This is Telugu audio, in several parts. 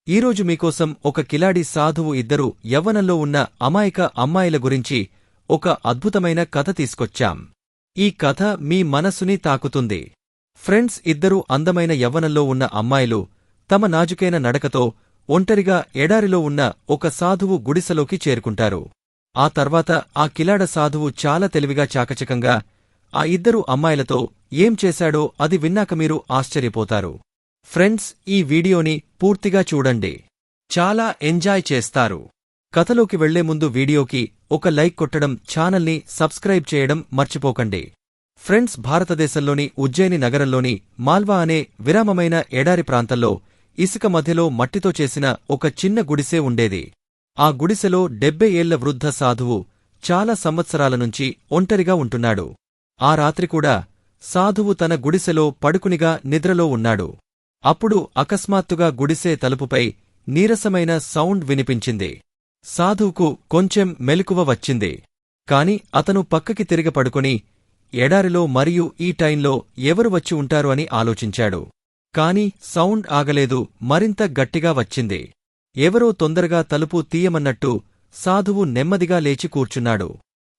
ఈరోజు మీకోసం ఒక కిలాడి సాధువు ఇద్దరు యవ్వనంలో ఉన్న అమాయక అమ్మాయిల గురించి ఒక అద్భుతమైన కథ తీసుకొచ్చాం. ఈ కథ మీ మనసుని తాకుతుంది. ఫ్రెండ్స్, ఇద్దరు అందమైన యవ్వనంలో ఉన్న అమ్మాయిలు తమ నాజుకైన నడకతో ఒంటరిగా ఎడారిలో ఉన్న ఒక సాధువు గుడిసెలోకి చేరుకుంటారు. ఆ తర్వాత ఆ కిలాడ సాధువు చాలా తెలివిగా చాకచకంగా ఆ ఇద్దరు అమ్మాయిలతో ఏం చేశాడో అది విన్నాక మీరు ఆశ్చర్యపోతారు. ఫ్రెండ్స్, ఈ వీడియోని పూర్తిగా చూడండి. చాలా ఎంజాయ్ చేస్తారు. కథలోకి వెళ్లే ముందు వీడియోకి ఒక లైక్ కొట్టడం, ఛానల్ని సబ్స్క్రైబ్ చేయడం మర్చిపోకండి. ఫ్రెండ్స్, భారతదేశంలోని ఉజ్జయిని నగరంలోని మాల్వా అనే విరామమైన ఎడారి ప్రాంతంలో ఇసుక మధ్యలో మట్టితో చేసిన ఒక చిన్న గుడిసె ఉండేది. ఆ గుడిసెలో 70 ఏళ్ల వృద్ధ సాధువు చాలా సంవత్సరాల నుంచి ఒంటరిగా ఉంటున్నాడు. ఆ రాత్రి కూడా సాధువు తన గుడిసెలో పడుకునిగా నిద్రలో ఉన్నాడు. అప్పుడు అకస్మాత్తుగా గుడిసె తలుపుపై నీరసమైన సౌండ్ వినిపించింది. సాధువుకు కొంచెం మెలకువ వచ్చింది. కాని అతను పక్కకి తిరిగి పడుకొని ఎడారిలో మరియు ఈ టైంలో ఎవరు వచ్చి ఉంటారు అని ఆలోచించాడు. కాని సౌండ్ ఆగలేదు, మరింత గట్టిగా వచ్చింది. ఎవరో తొందరగా తలుపు తీయమన్నట్టు సాధువు నెమ్మదిగా లేచి కూర్చున్నాడు.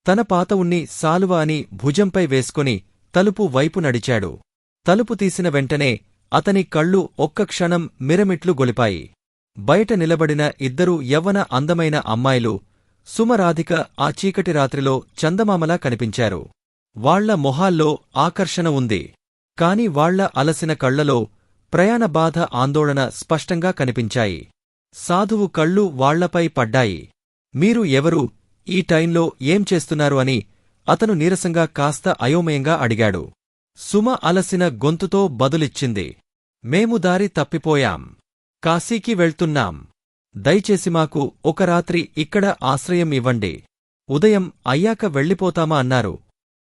తన పాత ఉన్ని సాలువ అని భుజంపై వేసుకొని తలుపు వైపు నడిచాడు. తలుపు తీసిన వెంటనే అతని కళ్ళు ఒక్క క్షణం మిరమిట్లు గొలిపాయి. బయట నిలబడిన ఇద్దరు యవ్వన అందమైన అమ్మాయిలు సుమరాధిక ఆ చీకటి రాత్రిలో చందమామలా కనిపించారు. వాళ్ల మొహాల్లో ఆకర్షణ ఉంది. కాని వాళ్ల అలసిన కళ్లలో ప్రయాణ బాధ, ఆందోళన స్పష్టంగా కనిపించాయి. సాధువు కళ్ళు వాళ్లపై పడ్డాయి. మీరు ఎవరు? ఈ టైంలో ఏం చేస్తున్నారు అని అతను నీరసంగా కాస్త అయోమయంగా అడిగాడు. సుమ అలసిన గొంతుతో బదులిచ్చింది. మేము దారి తప్పిపోయాం. కాశీకి వెళ్తున్నాం. దయచేసి మాకు ఒక రాత్రి ఇక్కడ ఆశ్రయం ఇవ్వండి. ఉదయం అయ్యాక వెళ్ళిపోతామా అన్నారు.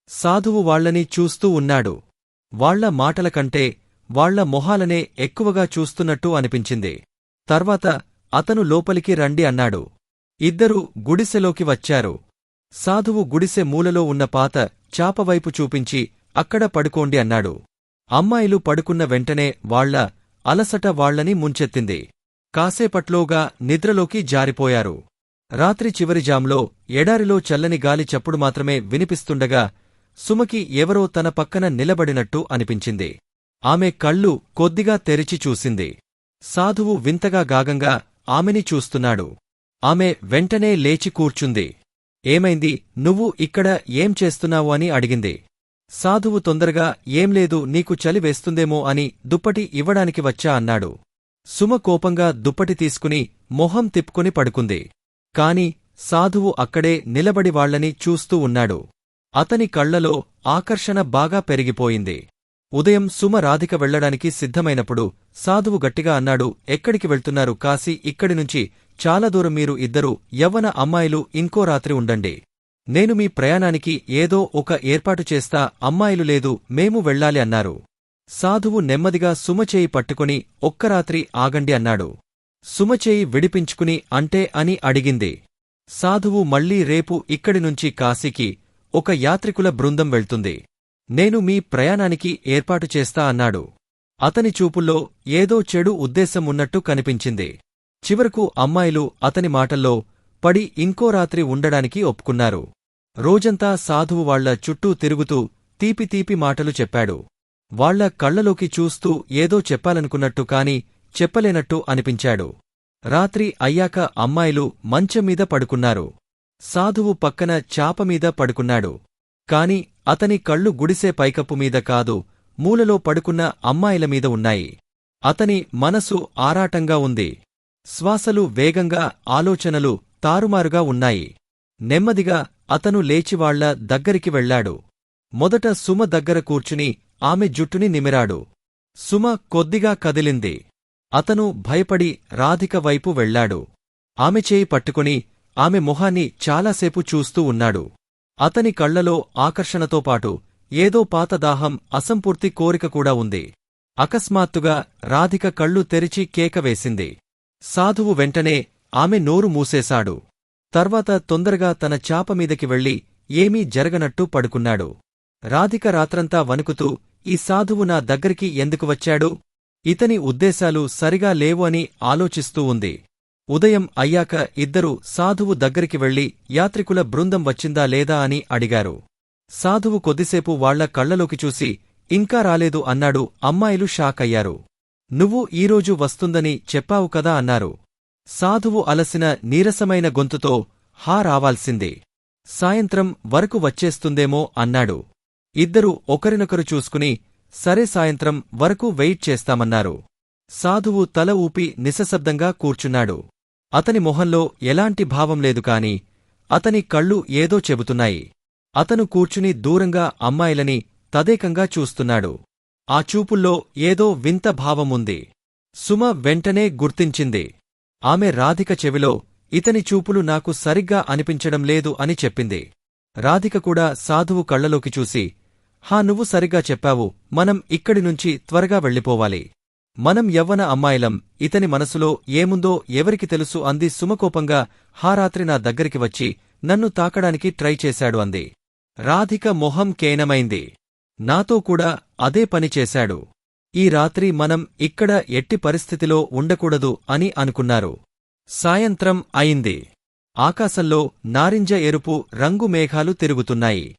సాధువు వాళ్లని చూస్తూ ఉన్నాడు. వాళ్ల మాటల కంటే వాళ్ల మొహాలనే ఎక్కువగా చూస్తున్నట్టు అనిపించింది. తర్వాత అతను లోపలికి రండి అన్నాడు. ఇద్దరూ గుడిసెలోకి వచ్చారు. సాధువు గుడిసె మూలలో ఉన్న పాత చాపవైపు చూపించి అక్కడ పడుకోండి అన్నాడు. అమ్మాయిలు పడుకున్న వెంటనే వాళ్ల అలసట వాళ్లని ముంచెత్తింది. కాసేపట్లోగా నిద్రలోకి జారిపోయారు. రాత్రి చివరి జాంలో ఎడారిలో చల్లని గాలి చప్పుడు మాత్రమే వినిపిస్తుండగా సుమకి ఎవరో తన పక్కన నిలబడినట్టు అనిపించింది. ఆమె కళ్ళు కొద్దిగా తెరిచి చూసింది. సాధువు వింతగా గాగంగా ఆమెని చూస్తున్నాడు. ఆమె వెంటనే లేచి కూర్చుంది. ఏమైంది? నువ్వు ఇక్కడ ఏం చేస్తున్నావు అని అడిగింది. సాధువు తొందరగా ఏం లేదు, నీకు చలి వేస్తుందేమో అని దుప్పటి ఇవ్వడానికి వచ్చా అన్నాడు. సుమ కోపంగా దుప్పటి తీసుకుని మొహం తిప్పుకుని పడుకుంది. కాని సాధువు అక్కడే నిలబడి వాళ్లని చూస్తూ ఉన్నాడు. అతని కళ్లలో ఆకర్షణ బాగా పెరిగిపోయింది. ఉదయం సుమ రాధిక వెళ్లడానికి సిద్ధమైనప్పుడు సాధువు గట్టిగా అన్నాడు, ఎక్కడికి వెళ్తున్నారు? కాశీ. ఇక్కడి నుంచి చాలా దూరం. మీరు ఇద్దరు యవ్వన అమ్మాయిలు ఇంకో రాత్రి ఉండండి. నేను మీ ప్రయాణానికి ఏదో ఒక ఏర్పాటు చేస్తా. అమ్మాయిలు లేదు, మేము వెళ్ళాలి అన్నారు. సాధువు నెమ్మదిగా సుమచేయి పట్టుకుని ఒక్క రాత్రి ఆగండి అన్నాడు. సుమచేయి విడిపించుకుని అంటే అని అడిగింది. సాధువు మళ్లీ రేపు ఇక్కడి నుంచి కాశీకి ఒక యాత్రికుల బృందం వెళ్తుంది. నేను మీ ప్రయాణానికి ఏర్పాటు చేస్తా అన్నాడు. అతని చూపుల్లో ఏదో చెడు ఉద్దేశం ఉన్నట్టు కనిపించింది. చివరకు అమ్మాయిలు అతని మాటల్లో పడి ఇంకో రాత్రి ఉండడానికి ఒప్పుకున్నారు. రోజంతా సాధువు వాళ్ల చుట్టూ తిరుగుతూ తీపి తీపి మాటలు చెప్పాడు. వాళ్ల కళ్లలోకి చూస్తూ ఏదో చెప్పాలనుకున్నట్టు కాని చెప్పలేనట్టు అనిపించాడు. రాత్రి అయ్యాక అమ్మాయిలు మంచంమీద పడుకున్నారు. సాధువు పక్కన చాపమీద పడుకున్నాడు. కాని అతని కళ్ళు గుడిసే పైకప్పు మీద కాదు, మూలలో పడుకున్న అమ్మాయిల మీద ఉన్నాయి. అతని మనసు ఆరాటంగా ఉంది. శ్వాసలు వేగంగా, ఆలోచనలు తారుమారుగా ఉన్నాయి. నెమ్మదిగా అతను లేచి వాళ్ల దగ్గరికి వెళ్లాడు. మొదట సుమ దగ్గర కూర్చుని ఆమె జుట్టుని నిమిరాడు. సుమ కొద్దిగా కదిలింది. అతను భయపడి రాధిక వైపు వెళ్లాడు. ఆమె చేయి పట్టుకుని ఆమె మొహాన్ని చాలాసేపు చూస్తూ ఉన్నాడు. అతని కళ్లలో ఆకర్షణతో పాటు ఏదో పాత దాహం, అసంపూర్తి కోరిక కూడా ఉంది. అకస్మాత్తుగా రాధిక కళ్ళు తెరిచి కేక వేసింది. సాధువు వెంటనే ఆమె నోరు మూసేశాడు. తర్వాత తొందరగా తన చాపమీదకి వెళ్లి ఏమీ జరగనట్టు పడుకున్నాడు. రాధిక రాత్రంతా వణుకుతూ, ఈ సాధువు నా దగ్గరికి ఎందుకు వచ్చాడు? ఇతని ఉద్దేశాలు సరిగా లేవు అని ఆలోచిస్తూ ఉంది. ఉదయం అయ్యాక ఇద్దరూ సాధువు దగ్గరికి వెళ్లి యాత్రికుల బృందం వచ్చిందా లేదా అని అడిగారు. సాధువు కొద్దిసేపు వాళ్ల కళ్లలోకి చూసి ఇంకా రాలేదు అన్నాడు. అమ్మాయిలు షాకయ్యారు. నువ్వు ఈరోజు వస్తుందని చెప్పావు కదా అన్నారు. సాధువు అలసిన నీరసమైన గొంతుతో హా రావాల్సిందే. సాయంత్రం వరకు వచ్చేస్తుందేమో అన్నాడు. ఇద్దరూ ఒకరినొకరు చూసుకుని సరే సాయంత్రం వరకు వెయిట్ చేస్తామన్నారు. సాధువు తల ఊపి నిశ్శబ్దంగా కూర్చున్నాడు. అతని మొహంలో ఎలాంటి భావం లేదు కాని అతని కళ్ళు ఏదో చెబుతున్నాయి. అతను కూర్చుని దూరంగా అమ్మాయిలని తదేకంగా చూస్తున్నాడు. ఆ చూపుల్లో ఏదో వింత భావముంది. సుమ వెంటనే గుర్తించింది. ఆమె రాధిక చెవిలో ఇతని చూపులు నాకు సరిగ్గా అనిపించడం లేదు అని చెప్పింది. రాధిక కూడా సాధువు కళ్లలోకి చూసి హా నువ్వు సరిగ్గా చెప్పావు, మనం ఇక్కడినుంచి త్వరగా వెళ్ళిపోవాలి. మనం యవ్వన అమ్మాయిలం, ఇతని మనసులో ఏముందో ఎవరికి తెలుసు అంది సుమకోపంగా. హా రాత్రి నా దగ్గరికి వచ్చి నన్ను తాకడానికి ట్రై చేశాడు అంది. రాధిక మొహం కేనమైంది. నాతో కూడా అదే పని చేశాడు. ఈ రాత్రి మనం ఇక్కడ ఎట్టి పరిస్థితిలో ఉండకూడదు అని అనుకున్నారు. సాయంత్రం అయింది. ఆకాశంలో నారింజ ఎరుపు రంగు మేఘాలు తిరుగుతున్నాయి.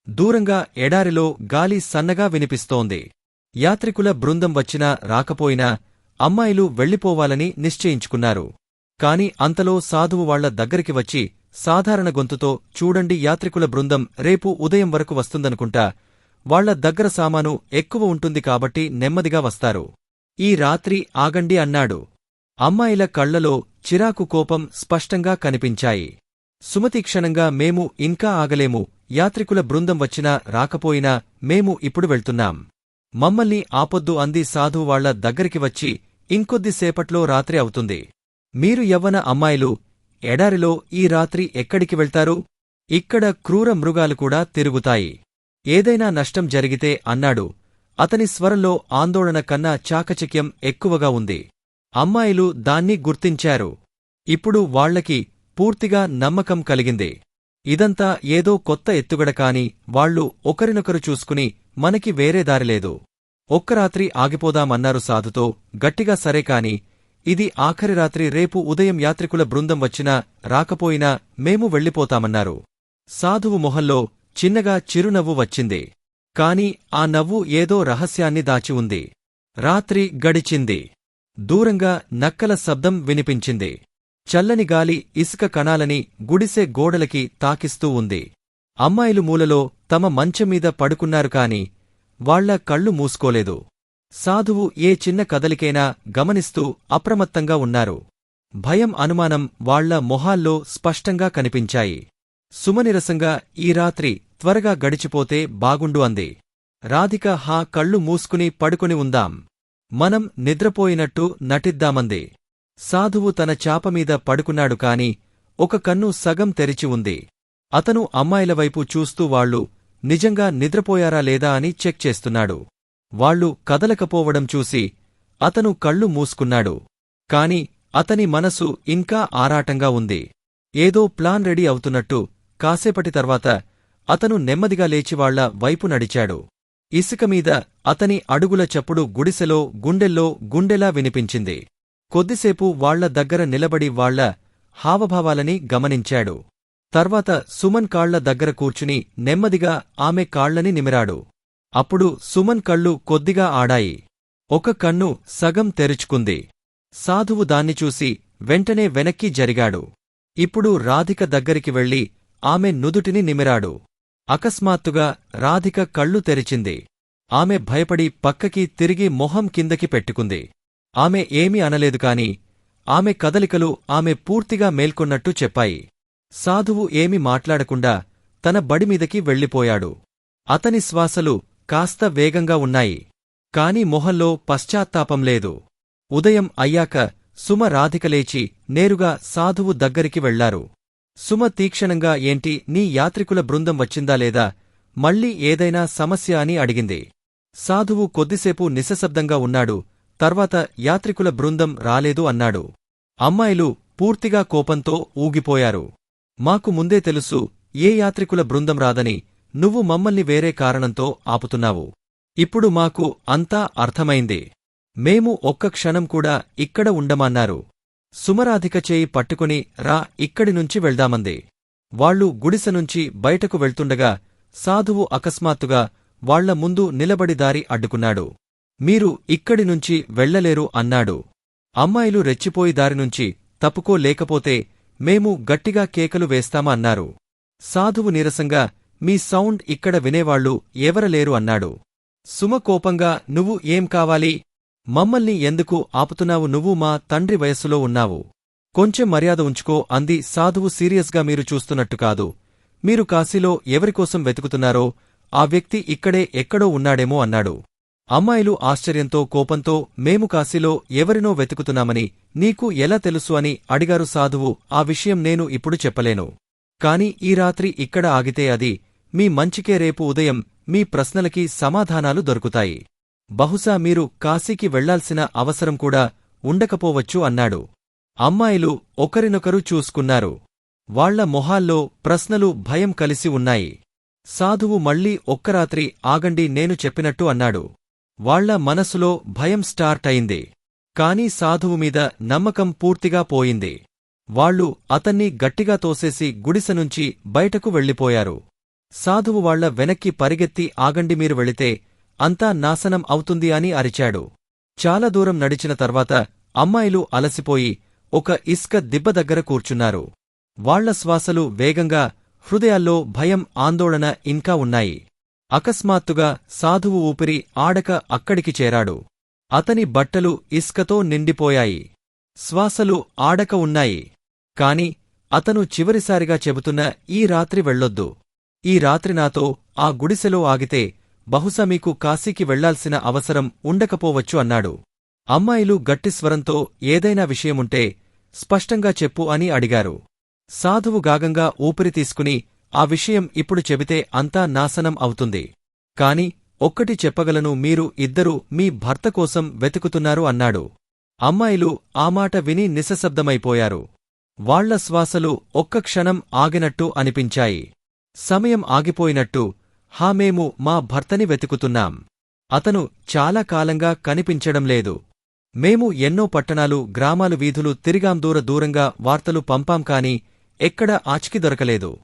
దూరంగా ఎడారిలో గాలి సన్నగా వినిపిస్తోంది. యాత్రికుల బృందం వచ్చినా రాకపోయినా అమ్మాయిలు వెళ్ళిపోవాలని నిశ్చయించుకున్నారు. కాని అంతలో సాధువు వాళ్ల దగ్గరికి వచ్చి సాధారణ గొంతుతో చూడండి యాత్రికుల బృందం రేపు ఉదయం వరకు వస్తుందనుకుంటా. వాళ్ల దగ్గర సామాను ఎక్కువ ఉంటుంది కాబట్టి నెమ్మదిగా వస్తారు. ఈ రాత్రి ఆగండి అన్నాడు. అమ్మాయిల కళ్లలో చిరాకు కోపం స్పష్టంగా కనిపించాయి. సుమతి క్షణంగా మేము ఇంకా ఆగలేము, యాత్రికుల బృందం వచ్చినా రాకపోయినా మేము ఇప్పుడు వెళ్తున్నాం. మమ్మల్ని ఆపొద్దు అంది. సాధువు వాళ్ల దగ్గరికి వచ్చి ఇంకొద్దిసేపట్లో రాత్రి అవుతుంది. మీరు యవ్వన అమ్మాయిలు ఎడారిలో ఈ రాత్రి ఎక్కడికి వెళ్తారు? ఇక్కడ క్రూర మృగాలు కూడా తిరుగుతాయి. ఏదైనా నష్టం జరిగితే అన్నాడు. అతని స్వరంలో ఆందోళన కన్నా చాకచక్యం ఎక్కువగా ఉంది. అమ్మాయిలు దాన్ని గుర్తించారు. ఇప్పుడు వాళ్లకి పూర్తిగా నమ్మకం కలిగింది. ఇదంతా ఏదో కొత్త ఎత్తుగడ కాని వాళ్లు ఒకరినొకరు చూసుకుని మనకి వేరే దారిలేదు, ఒక్క రాత్రి ఆగిపోదామన్నారు సాధుతో గట్టిగా. సరే కాని ఇది ఆఖరి రాత్రి, రేపు ఉదయం యాత్రికుల బృందం వచ్చినా రాకపోయినా మేము వెళ్ళిపోతామన్నారు. సాధువు మొహంలో చిన్నగా చిరునవ్వు వచ్చింది. కాని ఆ నవ్వు ఏదో రహస్యాన్ని దాచి ఉంది. రాత్రి గడిచింది. దూరంగా నక్కల శబ్దం వినిపించింది. చల్లని గాలి ఇసుక కణాలని గుడిసె గోడలకి తాకిస్తూ ఉంది. అమ్మాయిలు మూలలో తమ మంచంమీద పడుకున్నారు కాని వాళ్ల కళ్ళు మూసుకోలేదు. సాధువు ఏ చిన్న కదలికైనా గమనిస్తూ అప్రమత్తంగా ఉన్నారు. భయం, అనుమానం వాళ్ల మొహాల్లో స్పష్టంగా కనిపించాయి. సుమనిరసంగా ఈ రాత్రి త్వరగా గడిచిపోతే బాగుండు అంది. రాధిక హా కళ్ళు మూసుకుని పడుకుని ఉందాం, మనం నిద్రపోయినట్టు నటిద్దామంది. సాధువు తన చాపమీద పడుకున్నాడు కాని ఒక కన్ను సగం తెరిచి ఉంది. అతను అమ్మాయిలవైపు చూస్తూ వాళ్లు నిజంగా నిద్రపోయారా లేదా అని చెక్ చేస్తున్నాడు. వాళ్లు కదలకపోవడం చూసి అతను కళ్ళు మూసుకున్నాడు. కాని అతని మనసు ఇంకా ఆరాటంగా ఉంది. ఏదో ప్లాన్ రెడీ అవుతున్నట్టు. కాసేపటి తర్వాత అతను నెమ్మదిగా లేచి వాళ్ల వైపు నడిచాడు. ఇసుకమీద అతని అడుగుల చప్పుడు గుడిసెలో గుండెల్లో గుండెలా వినిపించింది. కొద్దిసేపు వాళ్ల దగ్గర నిలబడి వాళ్ల హావభావాలని గమనించాడు. తర్వాత సుమన్ కాళ్ల దగ్గర కూర్చుని నెమ్మదిగా ఆమె కాళ్లని నిమిరాడు. అప్పుడు సుమన్ కళ్ళు కొద్దిగా ఆడాయి. ఒక కన్ను సగం తెరుచుకుంది. సాధువు దాన్ని చూసి వెంటనే వెనక్కి జరిగాడు. ఇప్పుడు రాధిక దగ్గరికి వెళ్లి ఆమె నుదుటిని నిమిరాడు. అకస్మాత్తుగా రాధిక కళ్ళు తెరిచింది. ఆమె భయపడి పక్కకి తిరిగి మొహం కిందకి పెట్టుకుంది. ఆమె ఏమీ అనలేదు కాని ఆమె కదలికలు ఆమె పూర్తిగా మేల్కొన్నట్టు చెప్పాయి. సాధువు ఏమీ మాట్లాడకుండా తన బడిమీదకి వెళ్ళిపోయాడు. అతని శ్వాసలు కాస్త వేగంగా ఉన్నాయి. కాని మొహంలో పశ్చాత్తాపం లేదు. ఉదయం అయ్యాక సుమ, రాధిక లేచి నేరుగా సాధువు దగ్గరికి వెళ్లారు. సుమ తీక్షణంగా ఏంటి, నీ యాత్రికుల బృందం వచ్చిందా లేదా, మళ్ళీ ఏదైనా సమస్య అని అడిగింది. సాధువు కొద్దిసేపు నిశ్శబ్దంగా ఉన్నాడు. తర్వాత యాత్రికుల బృందం రాలేదు అన్నాడు. అమ్మాయిలు పూర్తిగా కోపంతో ఊగిపోయారు. మాకు ముందే తెలుసు ఏ యాత్రికుల బృందం రాదని, నువ్వు మమ్మల్ని వేరే కారణంతో ఆపుతున్నావు. ఇప్పుడు మాకు అంతా అర్థమైంది. మేము ఒక్క క్షణం కూడా ఇక్కడ ఉండమన్నారు. సుమరాధిక చేయి పట్టుకుని రా ఇక్కడినుంచి వెళ్దామంది. వాళ్లు గుడిసెనుంచి బయటకు వెళ్తుండగా సాధువు అకస్మాత్తుగా వాళ్ల ముందు నిలబడి దారి అడ్డుకున్నాడు. మీరు ఇక్కడినుంచి వెళ్లలేరు అన్నాడు. అమ్మాయిలు రెచ్చిపోయి దారినుంచి తప్పుకోలేకపోతే మేము గట్టిగా కేకలు వేస్తామా అన్నారు. సాధువు నీరసంగా మీ సౌండ్ ఇక్కడ వినేవాళ్లు ఎవరలేరు అన్నాడు. సుమ కోపంగా నువ్వు ఏం కావాలి? మమ్మల్ని ఎందుకు ఆపుతున్నావు? నువ్వు మా తండ్రి వయస్సులో ఉన్నావు. కొంచెం మర్యాద ఉంచుకో అంది సాధువు సీరియస్గా. మీరు చూస్తున్నట్టు కాదు. మీరు కాశీలో ఎవరికోసం వెతుకుతున్నారో ఆ వ్యక్తి ఇక్కడే ఎక్కడో ఉన్నాడేమో అన్నాడు. అమ్మాయిలు ఆశ్చర్యంతో కోపంతో మేము కాశీలో ఎవరినో వెతుకుతున్నామని నీకు ఎలా తెలుసు అని అడిగారు. సాధువు ఆ విషయం నేను ఇప్పుడు చెప్పలేను. కాని ఈ రాత్రి ఇక్కడ ఆగితే అది మీ మంచికే. రేపు ఉదయం మీ ప్రశ్నలకి సమాధానాలు దొరుకుతాయి. బహుశా మీరు కాశీకి వెళ్లాల్సిన అవసరం కూడా ఉండకపోవచ్చు అన్నాడు. అమ్మాయిలు ఒకరినొకరు చూసుకున్నారు. వాళ్ల మొహాల్లో ప్రశ్నలు భయం కలిసి ఉన్నాయి. సాధువు మళ్లీ ఒక్కరాత్రి ఆగండి నేను చెప్పినట్టు అన్నాడు. వాళ్ల మనసులో భయం స్టార్ట్ అయింది. కాని సాధువు మీద నమ్మకం పూర్తిగా పోయింది. వాళ్లు అతన్ని గట్టిగా తోసేసి గుడిసెనుంచి బయటకు వెళ్లిపోయారు. సాధువు వాళ్ల వెనక్కి పరిగెత్తి ఆగండి, మీరు వెళితే అంతా నాశనం అవుతుంది అని అరిచాడు. చాలా దూరం నడిచిన తర్వాత అమ్మాయిలు అలసిపోయి ఒక ఇసుక దిబ్బ దగ్గర కూర్చున్నారు. వాళ్ల శ్వాసలు వేగంగా, హృదయాల్లో భయం ఆందోళన ఇంకా ఉన్నాయి. అకస్మాత్తుగా సాధువు ఊపిరి ఆడక అక్కడికి చేరాడు. అతని బట్టలు ఇసుకతో నిండిపోయాయి. శ్వాసలు ఆడక ఉన్నాయి. కాని అతను చివరిసారిగా చెబుతున్న ఈ రాత్రి వెళ్ళొద్దు. ఈ రాత్రి నాతో ఆ గుడిసెలో ఆగితే బహుశా మీకు కాశీకి వెళ్లాల్సిన అవసరం ఉండకపోవచ్చు అన్నాడు. అమ్మాయిలు గట్టిస్వరంతో ఏదైనా విషయముంటే స్పష్టంగా చెప్పు అని అడిగారు. సాధువు గాగంగా ఊపిరి తీసుకుని ఆ విషయం ఇప్పుడు చెబితే అంతా నాశనం అవుతుంది. కాని ఒక్కటి చెప్పగలను, మీరు ఇద్దరూ మీ భర్త కోసం వెతుకుతున్నారు అన్నాడు. అమ్మాయిలు ఆ మాట విని నిశ్శబ్దమైపోయారు. వాళ్ల శ్వాసలు ఒక్క క్షణం ఆగినట్టు అనిపించాయి. సమయం ఆగిపోయినట్టు. మేము మా భర్తని వెతుకుతున్నాం. అతను చాలా కాలంగా కనిపించడంలేదు. మేము ఎన్నో పట్టణాలు, గ్రామాలు, వీధులు తిరిగాం, దూరంగా వార్తలు పంపాం, కాని ఎక్కడా ఆచూకీ దొరకలేదు.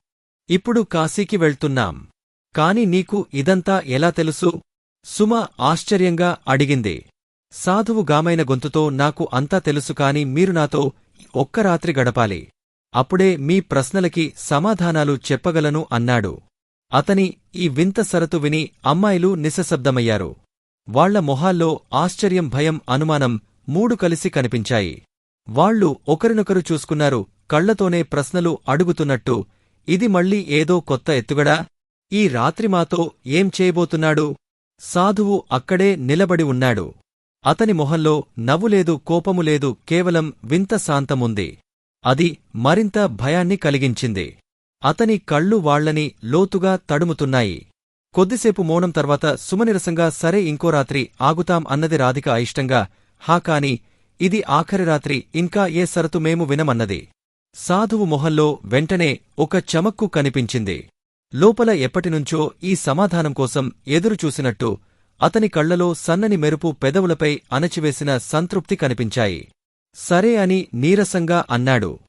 ఇప్పుడు కాశీకి వెళ్తున్నాం. కాని నీకు ఇదంతా ఎలా తెలుసు? సుమ ఆశ్చర్యంగా అడిగింది. సాధువు గామైన గొంతుతో నాకు అంతా తెలుసు, కాని మీరు నాతో ఒక్క రాత్రి గడపాలి. అప్పుడే మీ ప్రశ్నలకి సమాధానాలు చెప్పగలను అన్నాడు. అతని ఈ వింత షరతు విని అమ్మాయిలు నిశ్శబ్దమయ్యారు. వాళ్ల మొహాల్లో ఆశ్చర్యం, భయం, అనుమానం మూడు కలిసి కనిపించాయి. వాళ్లు ఒకరినొకరు చూసుకున్నారు, కళ్లతోనే ప్రశ్నలు అడుగుతున్నట్టు. ఇది మళ్ళీ ఏదో కొత్త ఎత్తుగడా? ఈ రాత్రి మాతో ఏం చేయబోతున్నాడు? సాధువు అక్కడే నిలబడి ఉన్నాడు. అతని మొహంలో నవ్వులేదు, కోపము లేదు, కేవలం వింత శాంతముంది. అది మరింత భయాన్ని కలిగించింది. అతని కళ్ళు వాళ్లని లోతుగా తడుముతున్నాయి. కొద్దిసేపు మౌనం తర్వాత సుమనిరసంగా సరే ఇంకో రాత్రి ఆగుతాం అన్నది రాధిక అయిష్టంగా. కాని ఇది ఆఖరి రాత్రి, ఇంకా ఏ షరతు మేము వినమన్నది. సాధువు మొహంలో వెంటనే ఒక చమక్కు కనిపించింది. లోపల ఎప్పటినుంచో ఈ సమాధానం కోసం ఎదురుచూసినట్టు అతని కళ్లలో సన్నని మెరుపు, పెదవులపై అణచివేసిన సంతృప్తి కనిపించాయి. సరే అని నీరసంగా అన్నాడు.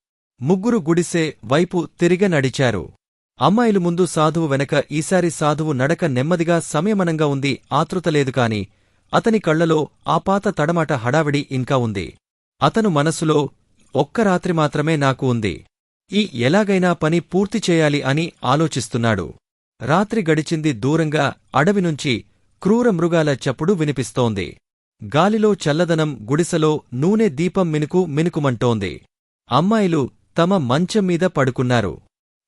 ముగ్గురు గుడిసె వైపు తిరిగ నడిచారు. అమ్మాయిలు ముందు, సాధువు వెనక. ఈసారి సాధువు నడక నెమ్మదిగా, సంయమనంగా ఉంది. ఆతృత లేదు, కాని అతని కళ్లలో ఆ పాత తడమాట, హడావిడి ఇంకా ఉంది. అతను మనసులో ఒక్క రాత్రి మాత్రమే నాకు ఉంది. ఎలాగైనా పని పూర్తి చేయాలి అని ఆలోచిస్తున్నాడు. రాత్రి గడిచింది. దూరంగా అడవినుంచి క్రూర మృగాల చప్పుడు వినిపిస్తోంది. గాలిలో చల్లదనం, గుడిసెలో నూనె దీపం మినుకు మినుకుమంటోంది. అమ్మాయిలు తమ మంచం మీద పడుకున్నారు.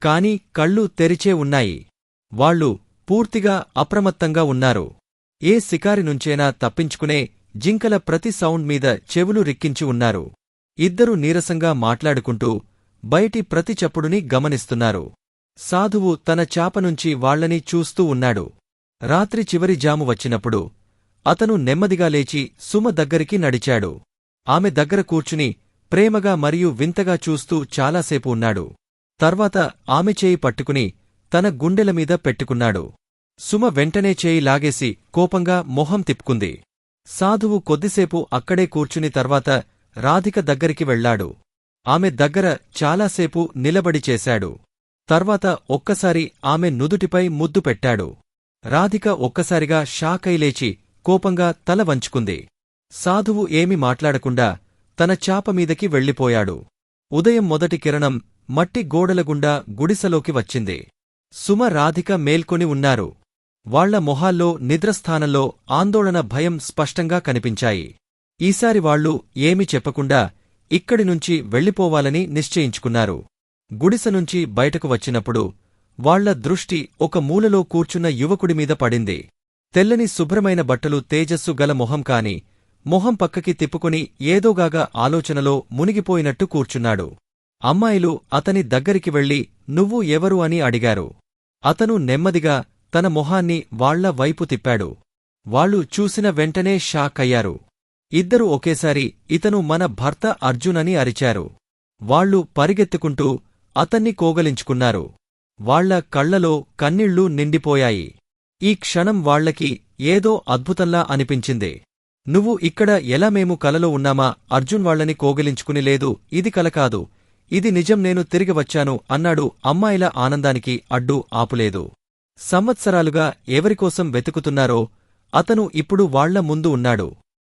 కాని కళ్ళు తెరిచే ఉన్నాయి. వాళ్లు పూర్తిగా అప్రమత్తంగా ఉన్నారు. ఏ శికారి నుంచైనా తప్పించుకునే జింకల ప్రతి సౌండ్ మీద చెవులు రిక్కించి ఉన్నారు. ఇద్దరూ నీరసంగా మాట్లాడుకుంటూ బయటి ప్రతి చప్పుడుని గమనిస్తున్నారు. సాధువు తన చాపనుంచి వాళ్లని చూస్తూ ఉన్నాడు. రాత్రి చివరి జాము వచ్చినప్పుడు అతను నెమ్మదిగా లేచి సుమ దగ్గరికి నడిచాడు. ఆమె దగ్గర కూర్చుని ప్రేమగా మరియు వింతగా చూస్తూ చాలాసేపు ఉన్నాడు. తర్వాత ఆమె చేయి పట్టుకుని తన గుండెలమీద పెట్టుకున్నాడు. సుమ వెంటనే చేయి లాగేసి కోపంగా మొహం తిప్పుకుంది. సాధువు కొద్దిసేపు అక్కడే కూర్చుని తర్వాత రాధిక దగ్గరికి వెళ్లాడు. ఆమె దగ్గర చాలాసేపు నిలబడి చేశాడు. తర్వాత ఒక్కసారి ఆమె నుదుటిపై ముద్దు పెట్టాడు. రాధిక ఒక్కసారిగా షాకై లేచి కోపంగా తల వంచుకుంది. సాధువు ఏమీ మాట్లాడకుండా తన చాపమీదకి వెళ్ళిపోయాడు. ఉదయం మొదటి కిరణం మట్టి గోడలగుండా గుడిసెలోకి వచ్చింది. సుమ, రాధిక మేల్కొని ఉన్నారు. వాళ్ల మొహాల్లో నిద్రస్థానంలో ఆందోళన, భయం స్పష్టంగా కనిపించాయి. ఈసారి వాళ్లు ఏమీ చెప్పకుండా ఇక్కడినుంచి వెళ్ళిపోవాలని నిశ్చయించుకున్నారు. గుడిసెనుంచి బయటకు వచ్చినప్పుడు వాళ్ల దృష్టి ఒక మూలలో కూర్చున్న యువకుడిమీద పడింది. తెల్లని శుభ్రమైన బట్టలు, తేజస్సు గల మొహం, కాని మొహం పక్కకి తిప్పుకుని ఏదోగాగా ఆలోచనలో మునిగిపోయినట్టు కూర్చున్నాడు. అమ్మాయిలు అతని దగ్గరికి వెళ్లి నువ్వు ఎవరు అని అడిగారు. అతను నెమ్మదిగా తన మొహాన్ని వాళ్ల వైపు తిప్పాడు. వాళ్లు చూసిన వెంటనే షాక్ అయ్యారు. ఇద్దరూ ఒకేసారి ఇతను మన భర్త అర్జున్ అని అరిచారు. వాళ్లు పరిగెత్తుకుంటూ అతన్ని కోగలించుకున్నారు. వాళ్ల కళ్లలో కన్నీళ్లు నిండిపోయాయి. ఈ క్షణం వాళ్లకి ఏదో అద్భుతంలా అనిపించింది. నువ్వు ఇక్కడ ఎలా? మేము కలలో ఉన్నామా? అర్జున్ వాళ్లని కోగిలించుకుని లేదు, ఇది కల కాదు, ఇది నిజం, నేను తిరిగి వచ్చాను అన్నాడు. అమ్మాయిల ఆనందానికి అడ్డు ఆపులేదు. సంవత్సరాలుగా ఎవరికోసం వెతుకుతున్నారో అతను ఇప్పుడు వాళ్ల ముందు ఉన్నాడు.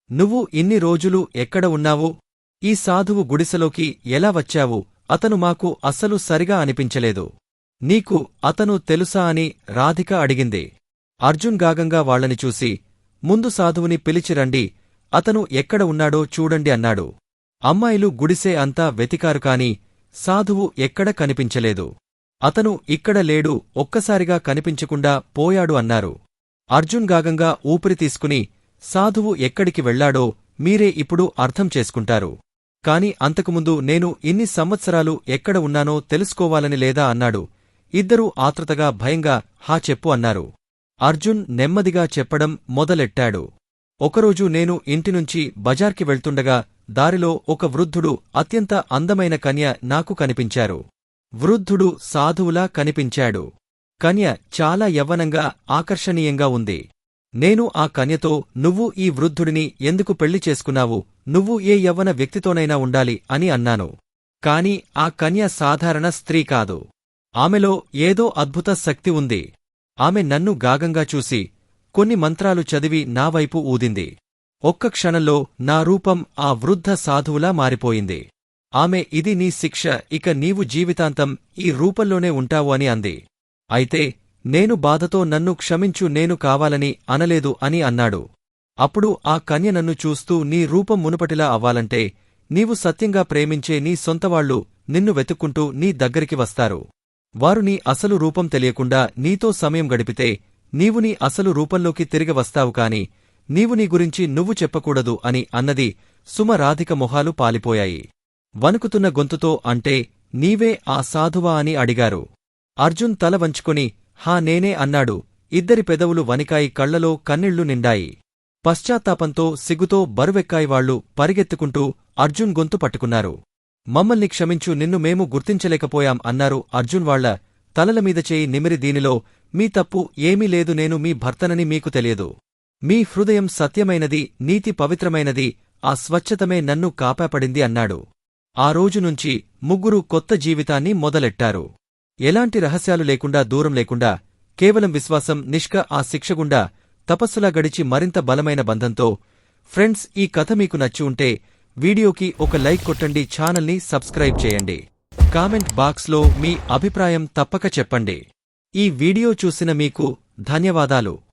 నువ్వు ఇన్ని రోజులు ఎక్కడ ఉన్నావు? ఈ సాధువు గుడిసెలోకి ఎలా వచ్చావు? అతను మాకు అస్సలు సరిగా అనిపించలేదు. నీకు అతను తెలుసా అని రాధిక అడిగింది. అర్జున్ గాగంగా వాళ్లని చూసి ముందు సాధువుని పిలిచి రండి, అతను ఎక్కడ ఉన్నాడో చూడండి అన్నాడు. అమ్మాయిలు గుడిసె అంతా వెతికారు, కాని సాధువు ఎక్కడ కనిపించలేదు. అతను ఇక్కడ లేడు, ఒక్కసారిగా కనిపించకుండా పోయాడు అన్నారు. అర్జున్ గాగంగా ఊపిరి తీసుకుని సాధువు ఎక్కడికి వెళ్లాడో మీరే ఇప్పుడు అర్థం చేసుకుంటారు. కాని అంతకుముందు నేను ఇన్ని సంవత్సరాలు ఎక్కడ ఉన్నానో తెలుసుకోవాలని లేదా అన్నాడు. ఇద్దరూ ఆతృతగా భయంగా హా చెప్పు అన్నారు. అర్జున్ నెమ్మదిగా చెప్పడం మొదలెట్టాడు. ఒకరోజు నేను ఇంటినుంచి బజార్కి వెళ్తుండగా దారిలో ఒక వృద్ధుడు, అత్యంత అందమైన కన్య నాకు కనిపించారు. వృద్ధుడు సాధువులా కనిపించాడు. కన్య చాలా యవ్వనంగా, ఆకర్షణీయంగా ఉంది. నేను ఆ కన్యతో నువ్వు ఈ వృద్ధుడిని ఎందుకు పెళ్లి చేసుకున్నావు? నువ్వు ఏ యవ్వన వ్యక్తితోనైనా ఉండాలి అని అన్నాను. కాని ఆ కన్య సాధారణ స్త్రీ కాదు. ఆమెలో ఏదో అద్భుత శక్తి ఉంది. ఆమె నన్ను గాగంగా చూసి కొన్ని మంత్రాలు చదివి నా వైపు ఊదింది. ఒక్క క్షణంలో నా రూపం ఆ వృద్ధ సాధువులా మారిపోయింది. ఆమె ఇది నీ శిక్ష, ఇక నీవు జీవితాంతం ఈ రూపంలోనే ఉంటావు అని అంది. అయితే నేను బాధతో నన్ను క్షమించు, నేను కావాలని అనలేదు అని అన్నాడు. అప్పుడు ఆ కన్య నన్ను చూస్తూ నీ రూపం మునుపటిలా అవ్వాలంటే నీవు సత్యంగా ప్రేమించే నీ సొంతవాళ్లు నిన్ను వెతుక్కుంటూ నీ దగ్గరికి వస్తారు. వారు నీ అసలు రూపం తెలియకుండా నీతో సమయం గడిపితే నీవు నీ అసలు రూపంలోకి తిరిగి వస్తావు, కాని నీవు నీ గురించి నువ్వు చెప్పకూడదు అని అన్నది. సుమ, రాధిక మొహాలు పాలిపోయాయి. వణుకుతున్న గొంతుతో అంటే నీవే ఆ సాధువా అని అడిగారు. అర్జున్ తల వంచుకొని హా నేనే అన్నాడు. ఇద్దరి పెదవులు వణికాయి, కళ్లలో కన్నీళ్లు నిండాయి. పశ్చాత్తాపంతో, సిగ్గుతో బరువెక్కాయి. వాళ్లు పరిగెత్తుకుంటూ అర్జున్ గొంతు పట్టుకున్నారు. మమ్మల్ని క్షమించు, నిన్ను మేము గుర్తించలేకపోయాం అన్నారు. అర్జున్ వాళ్ల తలలమీద చేయి నిమిరి దీనిలో మీ తప్పు ఏమీ లేదు, నేను మీ భర్తనని మీకు తెలియదు. మీ హృదయం సత్యమైనది, నీతి పవిత్రమైనది, ఆ స్వచ్ఛతమే నన్ను కాపాపడింది అన్నాడు. ఆ రోజునుంచి ముగ్గురు కొత్త జీవితాన్ని మొదలెట్టారు. ఎలాంటి రహస్యాలు లేకుండా, దూరం లేకుండా, కేవలం విశ్వాసం, నిష్క ఆ శిక్షగుండా తపస్సులా గడిచి మరింత బలమైన బంధంతో. ఫ్రెండ్స్, ఈ కథ మీకు నచ్చి ఉంటే వీడియోకి ఒక లైక్ కొట్టండి, ఛానల్ని సబ్స్క్రైబ్ చేయండి. కామెంట్ బాక్స్లో మీ అభిప్రాయం తప్పక చెప్పండి. ఈ వీడియో చూసిన మీకు ధన్యవాదాలు.